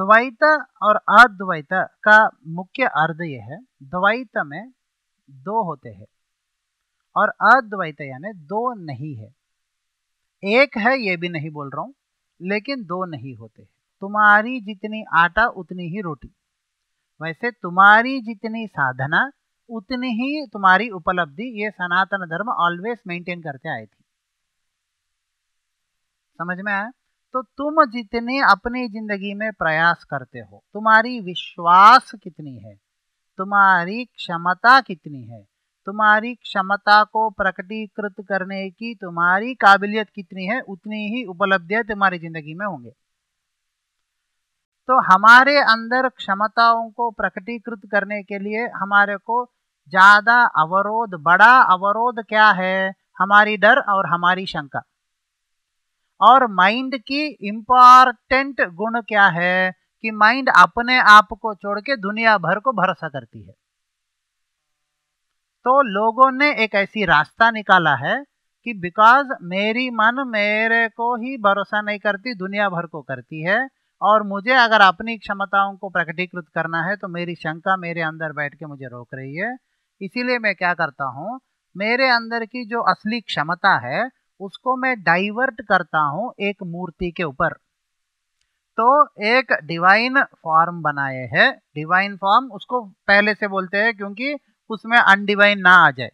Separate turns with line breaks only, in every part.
द्वैत और अद्वैत का मुख्य अर्थ यह है, द्वैत में दो होते हैं और अद्वैत यानी दो नहीं है। एक है ये भी नहीं बोल रहा हूं, लेकिन दो नहीं होते हैं। तुम्हारी जितनी आटा उतनी ही रोटी, वैसे तुम्हारी जितनी साधना उतनी ही तुम्हारी उपलब्धि, ये सनातन धर्म ऑलवेज मेंटेन करते आए थी। समझ में आया? तो तुम जितने अपनी जिंदगी में प्रयास करते हो, तुम्हारी विश्वास कितनी है, तुम्हारी क्षमता कितनी है, तुम्हारी क्षमता को प्रकटीकृत करने की तुम्हारी काबिलियत कितनी है, उतनी ही उपलब्धियां तुम्हारी जिंदगी में होंगे। तो हमारे अंदर क्षमताओं को प्रकटीकृत करने के लिए हमारे को ज्यादा अवरोध, बड़ा अवरोध क्या है? हमारी डर और हमारी शंका। और माइंड की इंपॉर्टेंट गुण क्या है कि माइंड अपने आप को छोड़ के दुनिया भर को भरोसा करती है। तो लोगों ने एक ऐसी रास्ता निकाला है कि बिकॉज मेरी मन मेरे को ही भरोसा नहीं करती, दुनिया भर को करती है, और मुझे अगर अपनी क्षमताओं को प्रकटीकृत करना है तो मेरी शंका मेरे अंदर बैठ के मुझे रोक रही है। इसीलिए मैं क्या करता हूँ, मेरे अंदर की जो असली क्षमता है उसको मैं डाइवर्ट करता हूँ एक मूर्ति के ऊपर। तो एक डिवाइन फॉर्म बनाए है। डिवाइन फॉर्म उसको पहले से बोलते हैं क्योंकि उसमें अनडिवाइन ना आ जाए,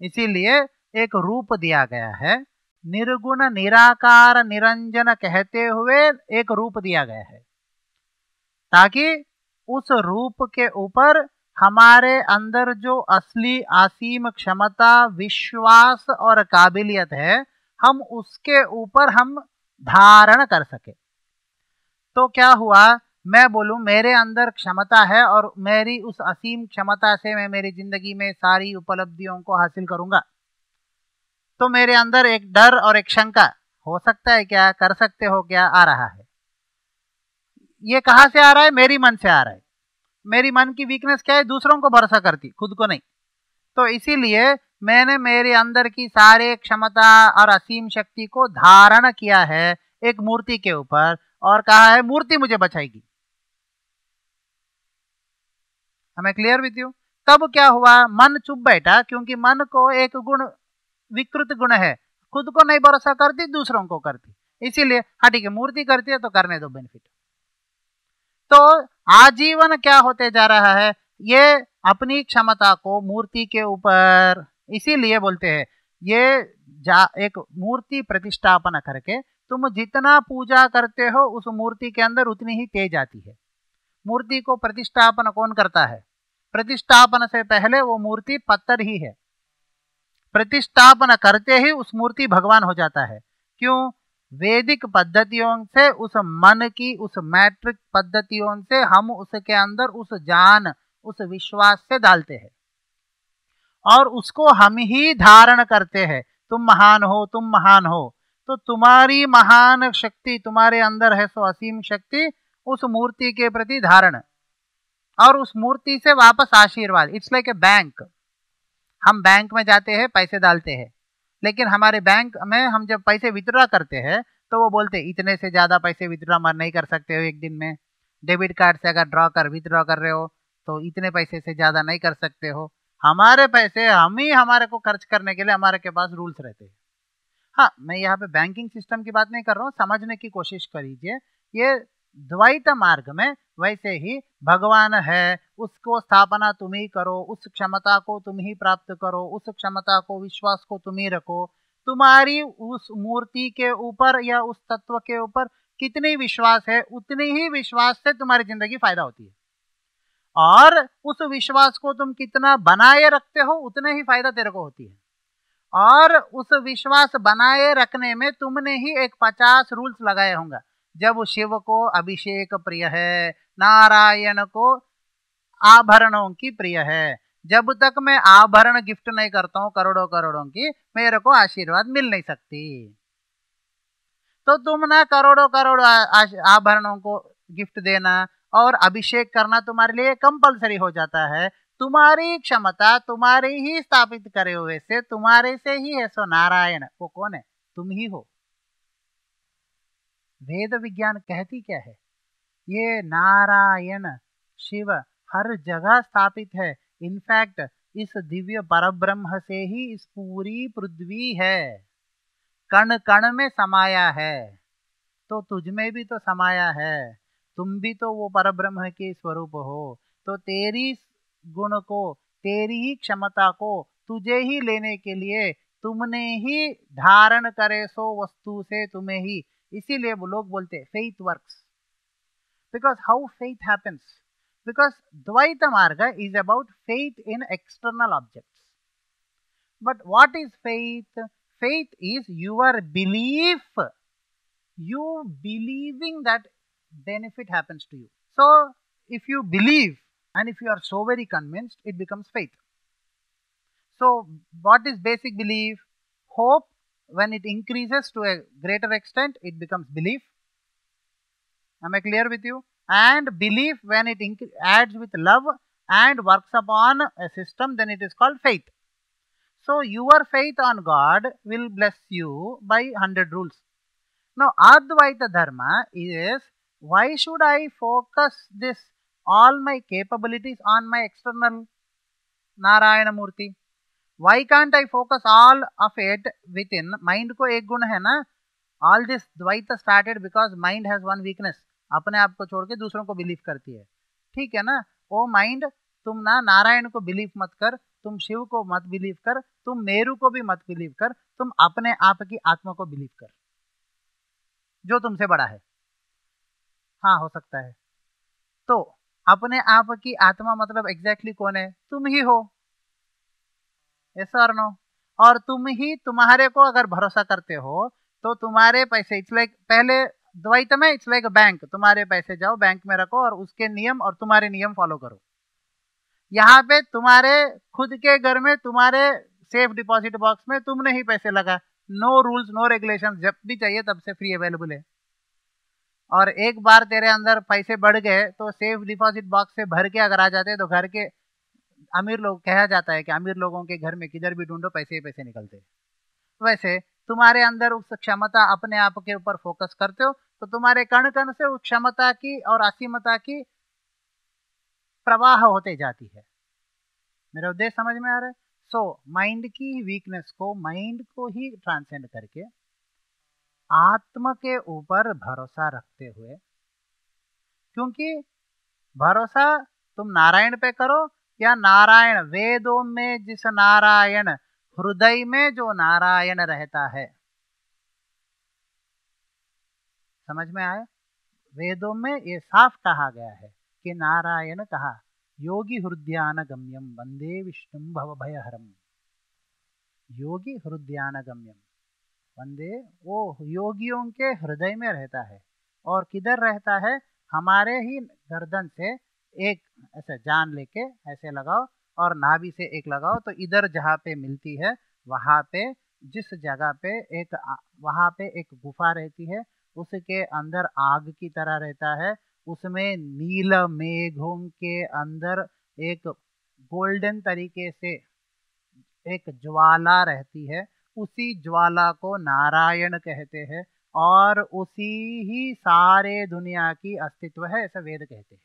इसीलिए एक रूप दिया गया है। निर्गुण निराकार निरंजन कहते हुए एक रूप दिया गया है, ताकि उस रूप के ऊपर हमारे अंदर जो असली असीम क्षमता, विश्वास और काबिलियत है, हम उसके ऊपर हम धारण कर सके। तो क्या हुआ, मैं बोलूं मेरे अंदर क्षमता है और मेरी उस असीम क्षमता से मैं मेरी जिंदगी में सारी उपलब्धियों को हासिल करूंगा, तो मेरे अंदर एक डर और एक शंका हो सकता है क्या, कर सकते हो क्या, आ रहा है। ये कहां से आ रहा है? मेरी मन से आ रहा है। मेरी मन की वीकनेस क्या है? दूसरों को भरोसा करती, खुद को नहीं। तो इसीलिए मैंने मेरे अंदर की सारे क्षमता और असीम शक्ति को धारण किया है एक मूर्ति के ऊपर और कहा है मूर्ति मुझे बचाएगी। हमें क्लियर विद यू? तब क्या हुआ, मन चुप बैठा, क्योंकि मन को एक गुण, विकृत गुण है, खुद को नहीं भरोसा करती, दूसरों को करती। इसीलिए हाँ ठीक है, मूर्ति करती है तो करने दो बेनिफिट। तो आजीवन क्या होते जा रहा है, ये अपनी क्षमता को मूर्ति के ऊपर, इसीलिए बोलते हैं ये एक मूर्ति प्रतिष्ठापन करके तुम जितना पूजा करते हो उस मूर्ति के अंदर उतनी ही तेज आती है। मूर्ति को प्रतिष्ठापन कौन करता है? प्रतिष्ठापन से पहले वो मूर्ति पत्थर ही है, प्रतिष्ठापन करते ही उस मूर्ति भगवान हो जाता है। क्यों? वैदिक पद्धतियों से, उस मन की, उस मैट्रिक पद्धतियों से हम उसके अंदर उस जान, उस विश्वास से डालते हैं और उसको हम ही धारण करते हैं। तुम महान हो, तुम महान हो, तो तुम्हारी महान शक्ति तुम्हारे अंदर है, सो असीम शक्ति उस मूर्ति के प्रति धारण, और उस मूर्ति से वापस आशीर्वाद। It's like a bank. हम बैंक में जाते हैं, पैसे डालते हैं, लेकिन हमारे बैंक में हम जब पैसे विथड्रॉ करते हैं तो वो बोलते इतने से ज्यादा पैसे विथड्रॉ नहीं कर सकते हो एक दिन में। डेबिट कार्ड से अगर विथड्रॉ कर रहे हो तो इतने पैसे से ज्यादा नहीं कर सकते हो। हमारे पैसे हम ही हमारे को खर्च करने के लिए हमारे के पास रूल्स रहते हैं। हाँ, मैं यहाँ पे बैंकिंग सिस्टम की बात नहीं कर रहा हूँ, समझने की कोशिश करिए। ये द्वैत मार्ग में वैसे ही भगवान है, उसको स्थापना तुम ही करो, उस क्षमता को तुम ही प्राप्त करो, उस क्षमता को, विश्वास को तुम ही रखो। तुम्हारी उस मूर्ति के ऊपर या उस तत्व के ऊपर कितनी विश्वास है, उतनी ही विश्वास से तुम्हारी जिंदगी फायदा होती है, और उस विश्वास को तुम कितना बनाए रखते हो उतने ही फायदा तेरे को होती है। और उस विश्वास बनाए रखने में तुमने ही एक 50 रूल्स लगाए होंगे। जब शिव को अभिषेक प्रिय है, नारायण को आभरणों की प्रिय है, जब तक मैं आभरण गिफ्ट नहीं करता हूं करोड़ों करोड़ों की, मेरे को आशीर्वाद मिल नहीं सकती। तो तुम ना करोड़ों करोड़ आभरणों को गिफ्ट देना और अभिषेक करना तुम्हारे लिए कंपलसरी हो जाता है। तुम्हारी क्षमता तुम्हारे ही स्थापित करे हुए से, तुम्हारे से ही है, सो नारायण वो कौन है? तुम ही हो। वेद विज्ञान कहती क्या है? ये नारायण शिव हर जगह स्थापित है। इनफैक्ट इस दिव्य परब्रह्म से ही इस पूरी पृथ्वी है, कण कण में समाया है। तो तुझ में भी तो समाया है, तुम भी तो वो परब्रह्म के स्वरूप हो। तो तेरी गुण को, तेरी ही क्षमता को तुझे ही लेने के लिए तुमने ही धारण करे सो वस्तु से तुम्हें ही। इसीलिए वो लोग बोलते faith works. Because how faith happens, because द्वैत मार्ग is about faith in external objects. But what is faith? Faith is your belief, you believing that benefit happens to you. So if you believe and if you are so very convinced, it becomes faith. So what is basic belief? Hope, when it increases to a greater extent, it becomes belief. Am I clear with you? And belief, when it adds with love and works upon a system, then it is called faith. So your faith on God will bless you by 100 rules. Now, Advaita Dharma is, why should I focus this, all my capabilities on my external Narayana Murti? Why can't I focus all of it within? Mind को एक गुण है ना. All this Dvaita started because mind has one weakness. अपने आप को छोड़ के दूसरों को बिलीव करती है. ठीक है ना. ओ माइंड, तुम ना नारायण को बिलीव मत कर, तुम शिव को मत बिलीव कर, तुम मेरू को भी मत बिलीव कर, तुम अपने आप की आत्मा को बिलीव कर जो तुमसे बड़ा है. हाँ, हो सकता है. तो अपने आप की आत्मा मतलब एग्जैक्टली कौन है? तुम ही हो. यस और नो? और तुम ही तुम्हारे को अगर भरोसा करते हो तो तुम्हारे पैसे, इट्स लाइक, पहले द्वैत में इट्स लाइक बैंक. तुम्हारे पैसे जाओ बैंक में रखो और उसके नियम और तुम्हारे नियम फॉलो करो. यहाँ पे तुम्हारे खुद के घर में, तुम्हारे सेफ डिपॉजिट बॉक्स में तुमने ही पैसे लगा. नो रूल्स, नो रेगुलेशन, जब भी चाहिए तब से फ्री अवेलेबल है. और एक बार तेरे अंदर पैसे बढ़ गए तो सेफ डिपॉजिट बॉक्स से भर के अगर आ जाते तो घर के अमीर लोग, कहा जाता है कि अमीर लोगों के घर में किधर भी ढूंढो पैसे ही पैसे निकलते. वैसे तुम्हारे अंदर उस क्षमता, अपने आप के ऊपर फोकस करते हो तो तुम्हारे कण कण से उस क्षमता की और असीमता की प्रवाह होते जाती है. मेरा उद्देश्य समझ में आ रहा है? सो माइंड की वीकनेस को, माइंड को ही ट्रांसेंड करके आत्मा के ऊपर भरोसा रखते हुए, क्योंकि भरोसा तुम नारायण पे करो या नारायण, वेदों में जिस नारायण, हृदय में जो नारायण रहता है. समझ में आया? वेदों में ये साफ कहा गया है कि नारायण कहा, योगी हृदयान गम्यम वंदे विष्णु भवभयहरम. योगी हृदयान गम्यम वंदे, वो योगियों के हृदय में रहता है. और किधर रहता है? हमारे ही गर्दन से एक ऐसे जान लेके ऐसे लगाओ और नाभि से एक लगाओ तो इधर जहाँ पे मिलती है वहाँ पे, जिस जगह पे एक, वहाँ पे एक गुफा रहती है, उसके अंदर आग की तरह रहता है. उसमें नील मेघों के अंदर एक गोल्डन तरीके से एक ज्वाला रहती है. उसी ज्वाला को नारायण कहते हैं और उसी ही सारे दुनिया की अस्तित्व है, ऐसा वेद कहते हैं.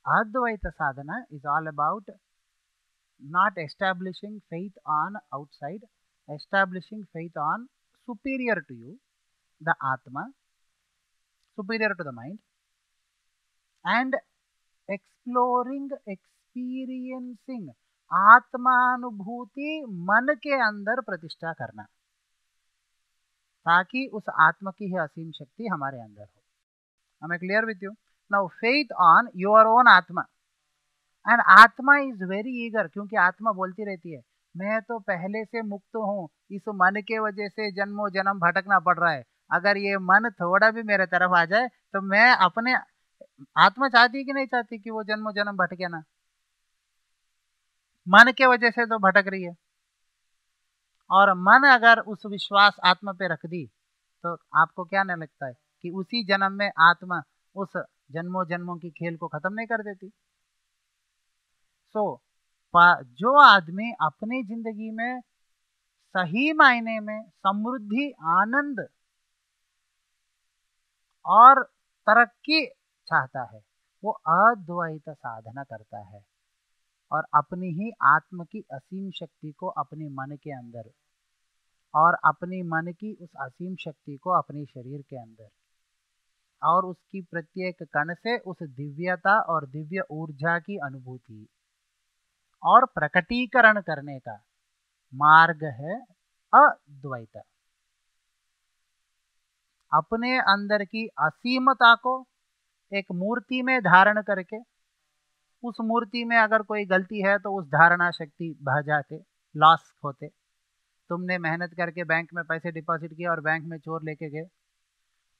अद्वैत साधना is all about not establishing faith on outside, establishing faith on superior to you, the Atma, superior to the mind, and exploring, experiencing आत्मानुभूति मन के अंदर प्रतिष्ठा करना, ताकि उस आत्मा की ही असीम शक्ति हमारे अंदर हो. Am I clear with you? Now faith on your own आत्मा. एंड आत्मा इज वेरी ईगर, क्योंकि आत्मा बोलती रहती है मैं तो पहले से मुक्त हूँ, इस मन के वजह से जन्मों जन्म भटकना पड़ रहा है. अगर ये मन थोड़ा भी मेरे तरफ आ जाए तो मैं अपने, आत्मा चाहती है कि नहीं चाहती कि वो जन्मों जन्म भटके ना? मन के वजह से तो भटक रही है. और मन अगर उस विश्वास आत्मा पे रख दी तो आपको क्या नहीं लगता है कि उसी जन्म में आत्मा उस जन्मों जन्मों की खेल को खत्म नहीं कर देती? सो जो आदमी अपनी जिंदगी में सही मायने में समृद्धि, आनंद और तरक्की चाहता है, वो अद्वैत साधना करता है और अपनी ही आत्म की असीम शक्ति को अपने मन के अंदर और अपनी मन की उस असीम शक्ति को अपने शरीर के अंदर और उसकी प्रत्येक कण से उस दिव्यता और दिव्य ऊर्जा की अनुभूति और प्रकटीकरण करने का मार्ग है अद्वैत। अपने अंदर की असीमता को एक मूर्ति में धारण करके उस मूर्ति में अगर कोई गलती है तो उस धारणा शक्ति बह जाते, लॉस होते। तुमने मेहनत करके बैंक में पैसे डिपॉजिट किए और बैंक में चोर लेके गए,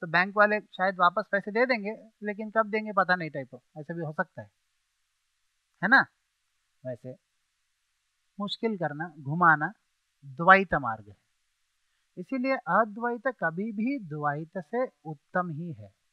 तो बैंक वाले शायद वापस पैसे दे देंगे, लेकिन कब देंगे पता नहीं, टाइप ऐसा भी हो सकता है ना। वैसे मुश्किल करना, घुमाना द्वैत मार्ग है। इसीलिए अद्वैत कभी भी द्वैत से उत्तम ही है।